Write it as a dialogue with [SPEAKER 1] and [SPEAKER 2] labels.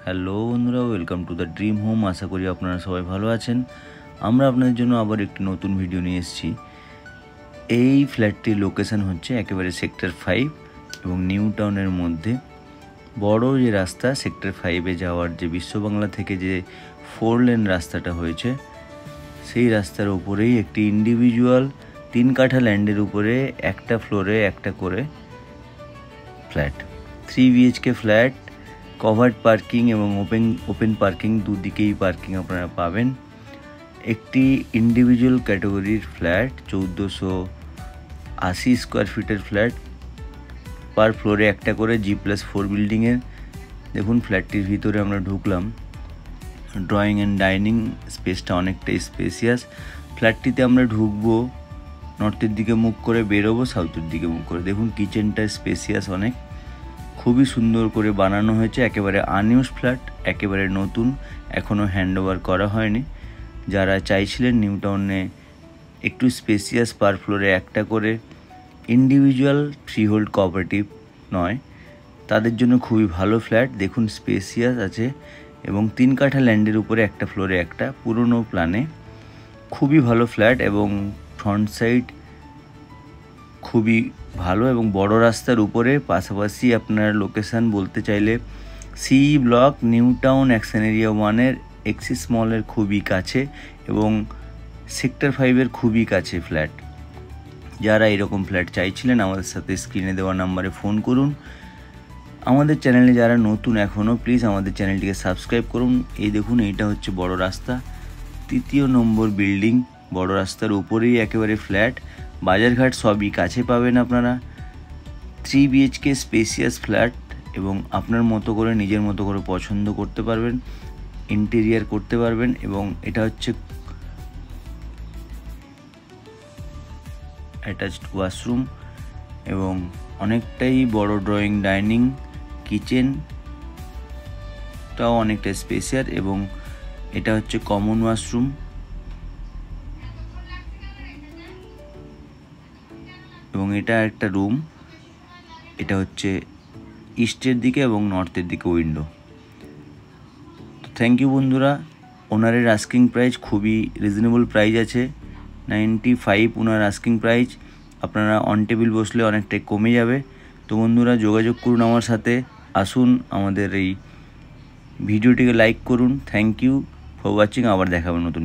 [SPEAKER 1] Hello বন্ধুরা, welcome to the dream home. আশা করি আপনারা সবাই ভালো আছেন। আমরা আপনাদের জন্য আবার একটি নতুন ভিডিও নিয়ে এসেছি। এই ফ্ল্যাটটির লোকেশান হচ্ছে একেবারে সেক্টর 5 এবং নিউ টাউনের মধ্যে। বড় যে রাস্তা সেক্টর 5-এ যাওয়ার, যে বিশ্ববাংলা থেকে যে 4 লেন রাস্তাটা হয়েছে, সেই রাস্তার উপরেই একটি ইন্ডিভিজুয়াল 3 কাঠা ল্যান্ডের উপরে একটা ফ্লোরে একটা করে flat, 3 BHK flat, covered parking এবং ওপেন পার্কিং, দুদিকেই পার্কিং আপনারা পাবেন। একটি ইন্ডিভিজুয়াল ক্যাটাগরির ফ্ল্যাট, 1480 স্কোয়ার ফিটের ফ্ল্যাট, পার ফ্লোরে একটা করে G+4 বিল্ডিংয়ের। দেখুন ফ্ল্যাটটির ভিতরে আমরা ঢুকলাম। ড্রয়িং অ্যান্ড ডাইনিং স্পেসটা অনেকটাই স্পেসিয়াস। ফ্ল্যাটটিতে আমরা ঢুকবো, নর্থের দিকে মুখ করে, বেরোবো সাউথের দিকে মুখ করে। দেখুন কিচেনটা স্পেসিয়াস অনেক, খুবই সুন্দর করে বানানো হয়েছে। একেবারে আনইউজড ফ্ল্যাট, একেবারে নতুন, এখনও হ্যান্ডওভার করা হয়নি। যারা চাইছিলেন নিউ টাউনে একটু স্পেসিয়াস, পার ফ্লোরে একটা করে, ইন্ডিভিজুয়াল ফ্রিহোল্ড কোঅপারেটিভ নয়, তাদের জন্য খুবই ভালো ফ্ল্যাট। দেখুন স্পেসিয়াস আছে এবং 3 কাঠা ল্যান্ডের উপরে একটা ফ্লোরে একটা, পুরনো প্ল্যানে খুবই ভালো ফ্ল্যাট। এবং ফ্রন্ট সাইড খুবই ভালো এবং বড় রাস্তার উপরে। পাশাপাশি আপনার লোকেশান বলতে চাইলে C block, new town action area 1-এর এক্সিস মলের খুবই কাছে এবং সেক্টর 5-এর খুবই কাছে ফ্ল্যাট। যারা এরকম ফ্ল্যাট চাইছিলেন আমাদের সাথে স্ক্রিনে দেওয়া নাম্বারে ফোন করুন। আমাদের চ্যানেলে যারা নতুন এখনও, প্লিজ আমাদের চ্যানেলটিকে সাবস্ক্রাইব করুন। এই দেখুন, এইটা হচ্ছে বড় রাস্তা, 3 নম্বর বিল্ডিং, বড় রাস্তার উপরেই একেবারে ফ্ল্যাট। বাজারঘাট সবই কাছে পাবেন আপনারা। 3 BHK স্পেসিয়াস ফ্ল্যাট এবং আপনার মতো করে, নিজের মতো করে পছন্দ করতে পারবেন, ইন্টেরিয়ার করতে পারবেন। এবং এটা হচ্ছে অ্যাটাচড ওয়াশরুম এবং অনেকটাই বড় ড্রয়িং ডাইনিং, কিচেনটাও অনেকটা স্পেসিয়াস। এবং এটা হচ্ছে কমন ওয়াশরুম এবং এটা একটা রুম। এটা হচ্ছে ইস্টের দিকে এবং নর্থের দিকে উইন্ডো। তো থ্যাংক ইউ বন্ধুরা। ওনারের আস্কিং প্রাইস খুবই রিজনেবল প্রাইস আছে, 95 ওনার আস্কিং প্রাইস। আপনারা অন টেবিল বসলে অনেকটাই কমে যাবে। তো বন্ধুরা যোগাযোগ করুন আমার সাথে, আসুন আমাদের এই ভিডিওটিকে লাইক করুন। Thank you for watching. আবার দেখাবো নতুন ভিডিও।